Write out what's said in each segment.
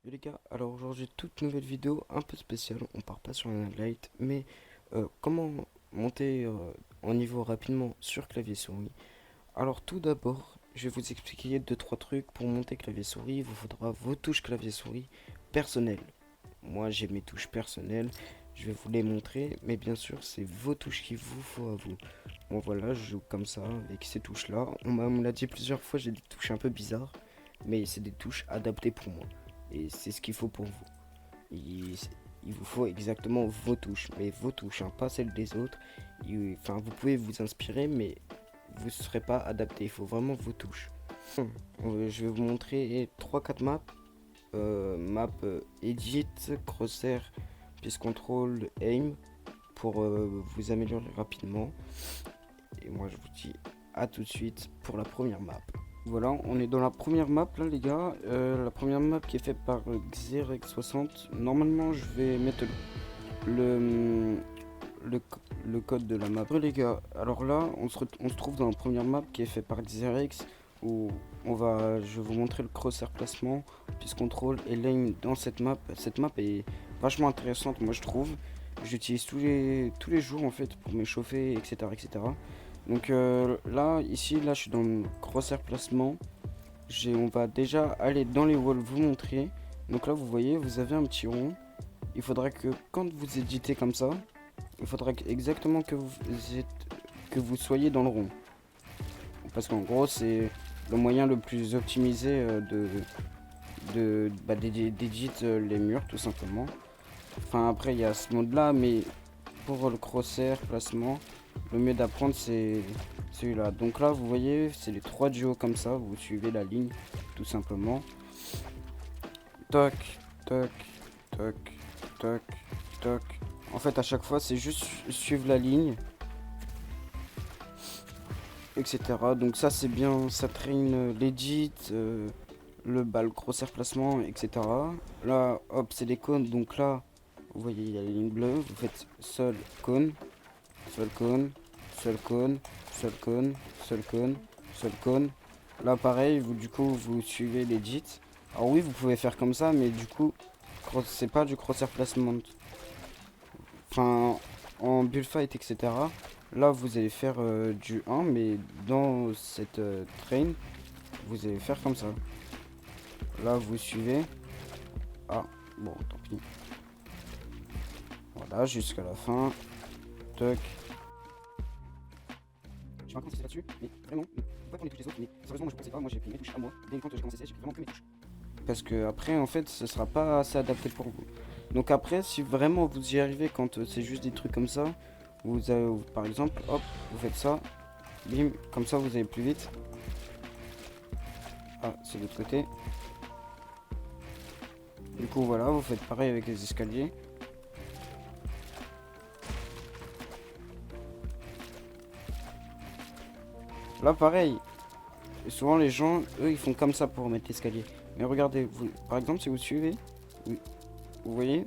Yo les gars, alors aujourd'hui toute nouvelle vidéo un peu spéciale, on part pas sur un highlight, mais comment monter en niveau rapidement sur clavier souris. Alors tout d'abord, je vais vous expliquer deux trois trucs pour monter clavier souris. Il vous faudra vos touches clavier souris personnelles. Moi j'ai mes touches personnelles, je vais vous les montrer, mais bien sûr c'est vos touches qu'il vous faut à vous. Bon voilà, je joue comme ça avec ces touches là. On me l'a dit plusieurs fois, j'ai des touches un peu bizarres, mais c'est des touches adaptées pour moi. Et c'est ce qu'il faut pour vous. Il vous faut exactement vos touches, mais vos touches, hein, pas celles des autres. Enfin, vous pouvez vous inspirer, mais vous ne serez pas adapté. Il faut vraiment vos touches. Je vais vous montrer trois quatre maps. Map Edit, Crosshair, Piece Control, Aim, pour vous améliorer rapidement. Et moi, je vous dis à tout de suite pour la première map. Voilà, on est dans la première map là les gars, la première map qui est faite par Xerex60. Normalement je vais mettre le, le, le code de la map. Les gars, alors là on se trouve dans la première map qui est faite par Xerex où je vais vous montrer le crosshair placement, piste contrôle et lane dans cette map. Cette map est vachement intéressante moi je trouve. J'utilise tous les jours en fait pour m'échauffer etc etc. Donc là, ici, là, je suis dans le crosshair placement. On va déjà aller dans les walls vous montrer. Donc là, vous voyez, vous avez un petit rond. Il faudra que quand vous éditez comme ça, il faudra exactement que vous soyez dans le rond. Parce qu'en gros, c'est le moyen le plus optimisé d'édit les murs, tout simplement. Enfin, après, il y a ce mode là, mais pour le crosshair placement, le mieux d'apprendre c'est celui-là. Donc là vous voyez c'est les trois duos comme ça, vous suivez la ligne tout simplement. Toc, toc, toc, toc, toc. En fait à chaque fois c'est juste suivre la ligne, etc. Donc ça c'est bien, ça traîne l'edit, le crosshair placement, etc. Là hop c'est les cônes, donc là vous voyez il y a la ligne bleue, vous faites seul cône, seul cône, seul cône, seul cône, seul cône, seul cône. Là pareil, vous du coup vous suivez l'edit. Alors oui vous pouvez faire comme ça, mais du coup c'est pas du crosshair placement. Enfin en bullfight etc. Là vous allez faire du 1, mais dans cette train vous allez faire comme ça. Là vous suivez. Ah bon tant pis. Voilà jusqu'à la fin. Toc. Je vais insister là-dessus, mais vraiment, vous pouvez prendre les touches des autres, mais sérieusement, moi je pensais pas, moi j'ai pris mes touches à moi. Dès quand j'ai commencé, j'ai pris vraiment que mes touches. Parce que après, en fait, ce sera pas assez adapté pour vous. Donc après, si vraiment vous y arrivez quand c'est juste des trucs comme ça, vous avez, par exemple, hop, vous faites ça, bim, comme ça vous allez plus vite. Ah, c'est de l'autre côté. Du coup, voilà, vous faites pareil avec les escaliers. Là, pareil. Et souvent, les gens, eux, ils font comme ça pour mettre l'escalier. Mais regardez, vous, par exemple, si vous suivez, vous voyez,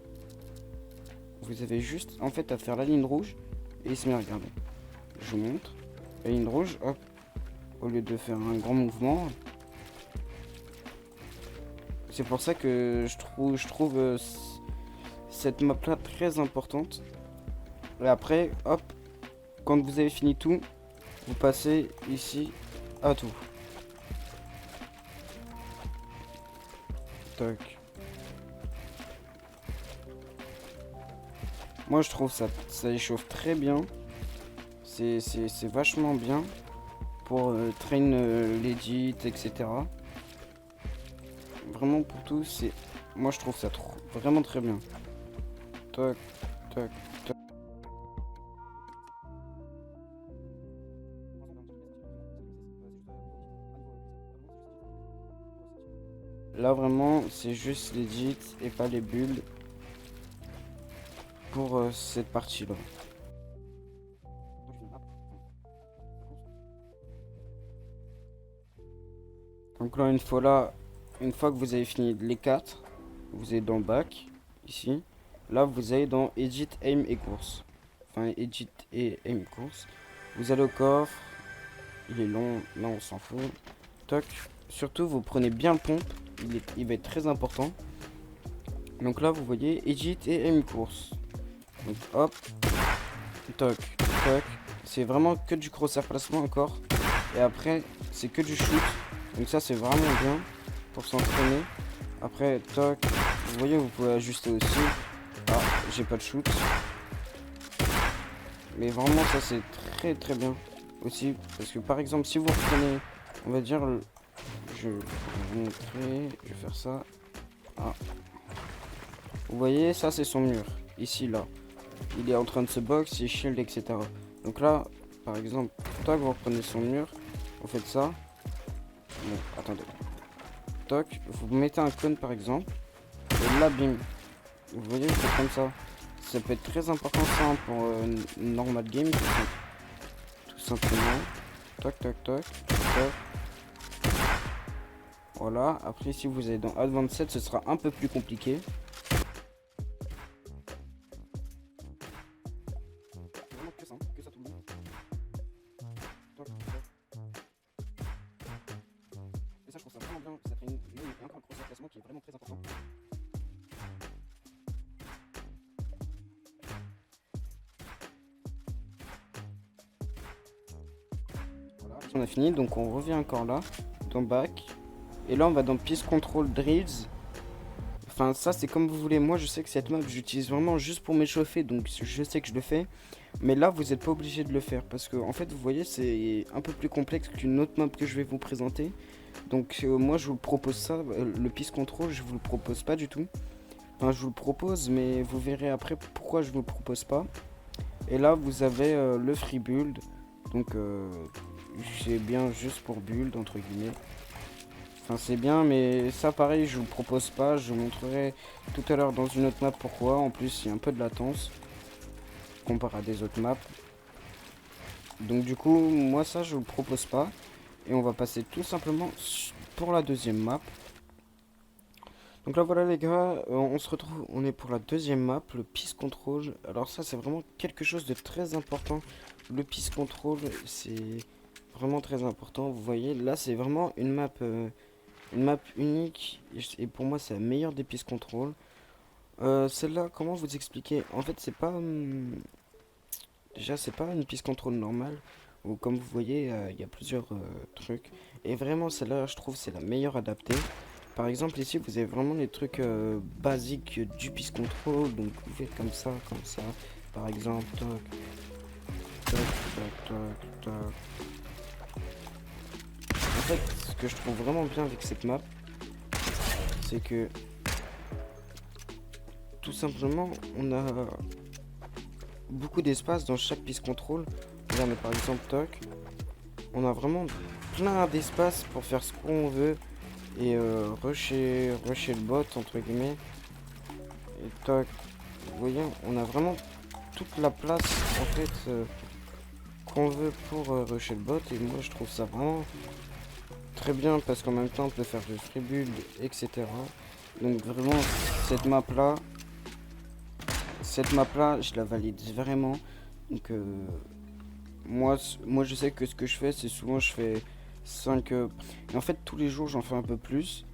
vous avez juste en fait à faire la ligne rouge et il se met à regarder. Je vous montre. La ligne rouge, hop, au lieu de faire un grand mouvement. C'est pour ça que je trouve cette map là très importante. Et après, hop, quand vous avez fini tout, vous passez ici à tout. Tac. Moi je trouve ça échauffe très bien. C'est vachement bien pour train l'edit, etc. Vraiment pour tout, c'est. Moi je trouve ça vraiment très bien. Toc, toc, toc. Là vraiment c'est juste l'edit et pas les bulles pour cette partie là. Donc là, une fois que vous avez fini les 4, vous êtes dans back, ici. Là, vous allez dans Edit, Aim et Course. Enfin, Edit et Aim Course. Vous allez au coffre. Il est long, là on s'en fout. Toc. Surtout, vous prenez bien le pompe. Il va être très important. Donc là vous voyez edit et aim course. Donc hop, toc, toc. C'est vraiment que du crosshair placement encore. Et après c'est que du shoot. Donc ça c'est vraiment bien pour s'entraîner. Après toc, vous voyez vous pouvez ajuster aussi. Ah j'ai pas de shoot. Mais vraiment ça c'est très bien aussi. Parce que par exemple si vous reprenez, on va dire, je vais vous montrer, je vais faire ça. Ah. Vous voyez ça c'est son mur. Ici là. Il est en train de se box, il shield etc. Donc là par exemple, toc vous reprenez son mur. Vous faites ça. Bon attendez. Toc, vous mettez un cône par exemple. Et là bim. Vous voyez c'est comme ça. Ça peut être très important ça pour une normal game. Tout simplement. Toc toc toc. Toc. Voilà. Après si vous allez dans Advanced ce sera un peu plus compliqué. Vraiment que ça tout le monde. Toc, toc. Et ça je trouve ça vraiment bien. Ça fait encore un gros placement qui est vraiment très important. On a fini, donc on revient encore là, dans Back. Et là on va dans Piece Control Drills. Enfin ça c'est comme vous voulez, moi je sais que cette map j'utilise vraiment juste pour m'échauffer, donc je sais que je le fais. Mais là vous n'êtes pas obligé de le faire, parce que en fait vous voyez c'est un peu plus complexe qu'une autre map que je vais vous présenter. Donc moi je vous propose ça, le Piece Control je vous le propose pas du tout. Enfin je vous le propose, mais vous verrez après pourquoi je vous le propose pas. Et là vous avez le Free Build, donc c'est bien juste pour build entre guillemets. Enfin c'est bien, mais ça pareil je vous le propose pas. Je vous montrerai tout à l'heure dans une autre map pourquoi. En plus il y a un peu de latence comparé à des autres maps. Donc du coup moi ça je vous le propose pas. Et on va passer tout simplement pour la deuxième map. Donc là voilà les gars, on se retrouve, on est pour la deuxième map, le Piece Control. Alors ça c'est vraiment quelque chose de très important. Le Piece Control c'est vraiment très important. Vous voyez là c'est vraiment une map unique. Et pour moi c'est la meilleure des Piece Control. Celle-là comment vous expliquer? En fait c'est pas... déjà c'est pas une Piece Control normale. Ou comme vous voyez il y a plusieurs trucs. Et vraiment celle-là je trouve c'est la meilleure adaptée. Par exemple ici vous avez vraiment les trucs basiques du Piece Control. Donc vous faites comme ça. Par exemple toc toc toc toc toc. En fait ce que je trouve vraiment bien avec cette map, c'est que tout simplement on a beaucoup d'espace dans chaque Piece Control. Regardez par exemple toc. On a vraiment plein d'espace pour faire ce qu'on veut. Et rusher le bot entre guillemets. Et toc. Vous voyez, on a vraiment toute la place en fait qu'on veut pour rusher le bot. Et moi je trouve ça vraiment très bien parce qu'en même temps on peut faire du free build etc. Donc vraiment cette map là je la valide vraiment. Donc moi je sais que ce que je fais c'est souvent je fais 5 et en fait tous les jours j'en fais un peu plus.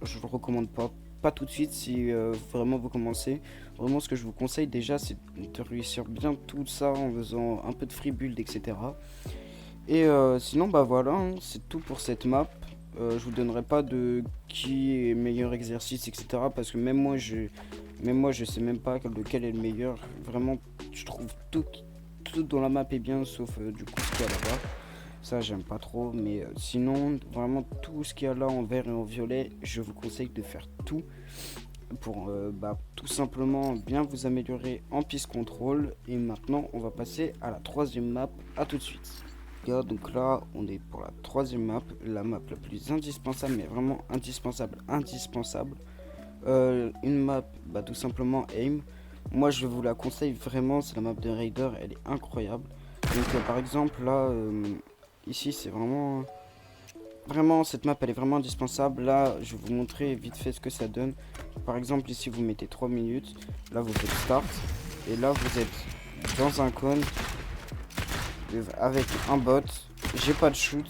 Je le recommande pas tout de suite si vraiment vous commencez. Vraiment ce que je vous conseille déjà c'est de réussir bien tout ça en faisant un peu de free build etc. Et sinon bah voilà hein, c'est tout pour cette map. Je vous donnerai pas de qui est meilleur exercice etc. parce que même moi je sais même pas lequel est le meilleur. Vraiment je trouve tout dans la map est bien sauf du coup ce qu'il y a là-bas. Ça j'aime pas trop, mais sinon vraiment tout ce qu'il y a là en vert et en violet, je vous conseille de faire tout pour tout simplement bien vous améliorer en Piece Control. Et maintenant on va passer à la troisième map, à tout de suite. Donc là on est pour la troisième map, la map la plus indispensable, mais vraiment indispensable. Une map tout simplement aim. Moi je vous la conseille vraiment, c'est la map de Raider, elle est incroyable. Donc par exemple là ici c'est vraiment cette map elle est vraiment indispensable. Là je vais vous montrer vite fait ce que ça donne. Par exemple ici vous mettez 3 minutes, là vous faites start et là vous êtes dans un cône avec un bot. J'ai pas de shoot,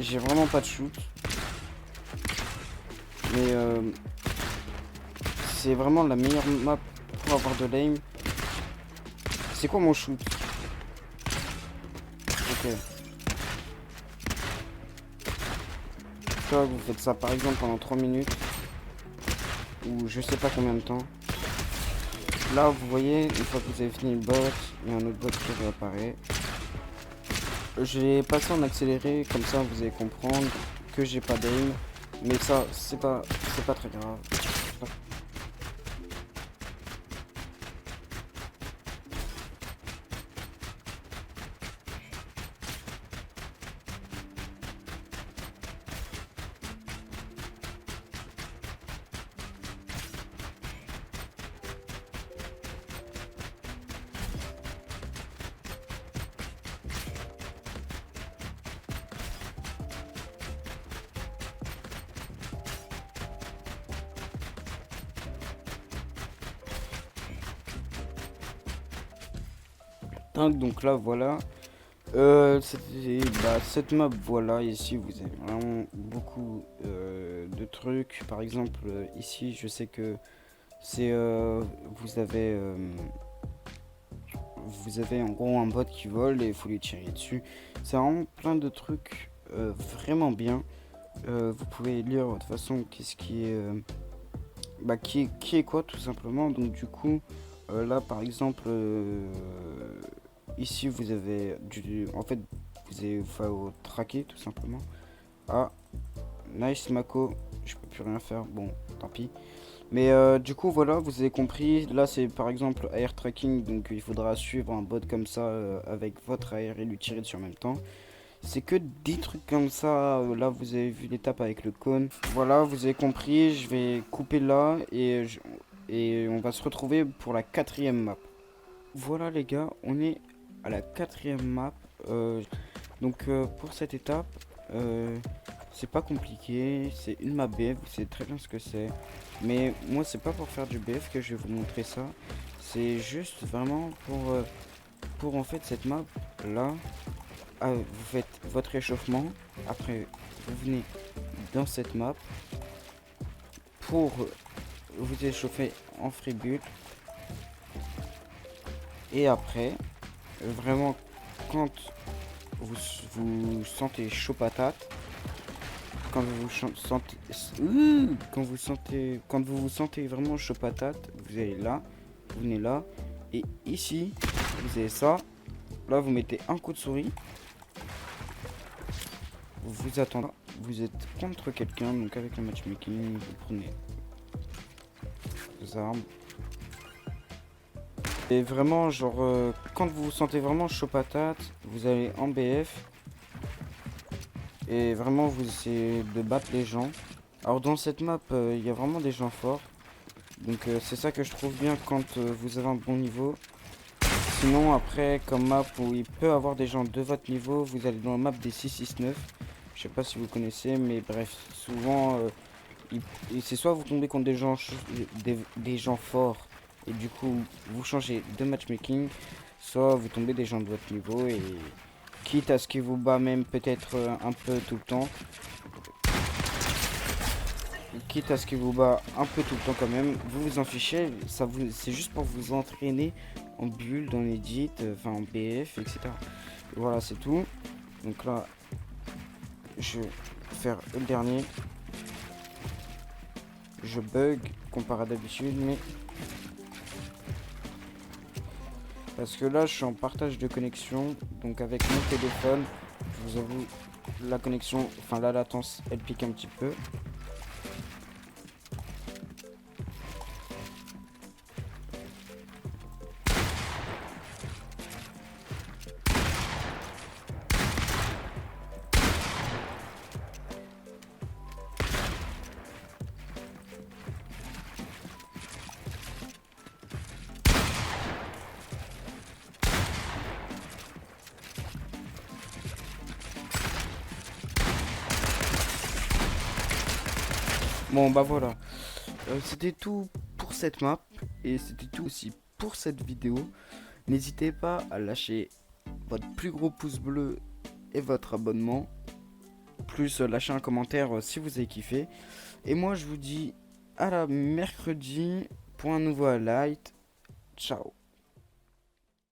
j'ai vraiment pas de shoot, mais c'est vraiment la meilleure map pour avoir de l'aim. C'est quoi mon shoot? Ok. Toi, vous faites ça par exemple pendant 3 minutes. Ou je sais pas combien de temps. Là, vous voyez, une fois que vous avez fini le bot, il y a un autre bot qui réapparaît. J'ai passé en accéléré, comme ça vous allez comprendre que j'ai pas d'aim. Mais ça, c'est pas très grave. Donc là, voilà. Cette map, voilà, ici vous avez vraiment beaucoup de trucs. Par exemple, ici, je sais que c'est vous avez en gros un bot qui vole et il faut lui tirer dessus. C'est vraiment plein de trucs vraiment bien. Vous pouvez lire de toute façon qu'est-ce qui est qui est quoi tout simplement. Donc du coup, là par exemple, ici vous avez en fait vous avez faut traquer tout simplement. Ah, nice Mako, je peux plus rien faire, bon tant pis. Mais du coup voilà, vous avez compris, là c'est par exemple air tracking, donc il faudra suivre un bot comme ça avec votre air et lui tirer dessus en même temps. C'est que 10 trucs comme ça, là vous avez vu l'étape avec le cône. Voilà, vous avez compris, je vais couper là et on va se retrouver pour la quatrième map. Voilà les gars, on est à la quatrième map. Pour cette étape, euh, c'est pas compliqué, c'est une map BF, vous savez très bien ce que c'est. Mais moi c'est pas pour faire du BF que je vais vous montrer ça. C'est juste vraiment pour en fait cette map là. Vous faites votre échauffement. Après vous venez dans cette map pour vous échauffer en freebuild. Et après, vraiment quand vous vous sentez chaud patate, quand vous vous sentez quand vous vous sentez vraiment chaud patate, vous allez là, vous venez là, et ici vous avez ça. Là vous mettez un coup de souris, vous attendez, vous êtes contre quelqu'un, donc avec le matchmaking vous prenez vos armes. Et vraiment genre quand vous vous sentez vraiment chaud patate, vous allez en BF. Et vraiment vous essayez de battre les gens. Alors dans cette map il y a vraiment des gens forts. Donc c'est ça que je trouve bien quand vous avez un bon niveau. Sinon après comme map où il peut avoir des gens de votre niveau, vous allez dans la map des 669. Je sais pas si vous connaissez, mais bref, souvent c'est soit vous tombez contre des gens forts et du coup vous changez de matchmaking, soit vous tombez des gens de votre niveau et quitte à ce qu'il vous bat même peut-être un peu tout le temps. Quitte à ce qu'il vous bat un peu tout le temps quand même, vous vous en fichez, c'est juste pour vous entraîner en build, en edit, enfin en BF, etc. Et voilà, c'est tout. Donc là, je vais faire le dernier. Je bug comparé à d'habitude, mais parce que là, je suis en partage de connexion, donc avec mon téléphone, je vous avoue, la connexion, enfin la latence, elle pique un petit peu. Bon bah voilà, c'était tout pour cette map et c'était tout aussi pour cette vidéo. N'hésitez pas à lâcher votre plus gros pouce bleu et votre abonnement, plus lâcher un commentaire si vous avez kiffé. Et moi je vous dis à la mercredi pour un nouveau highlight. Ciao.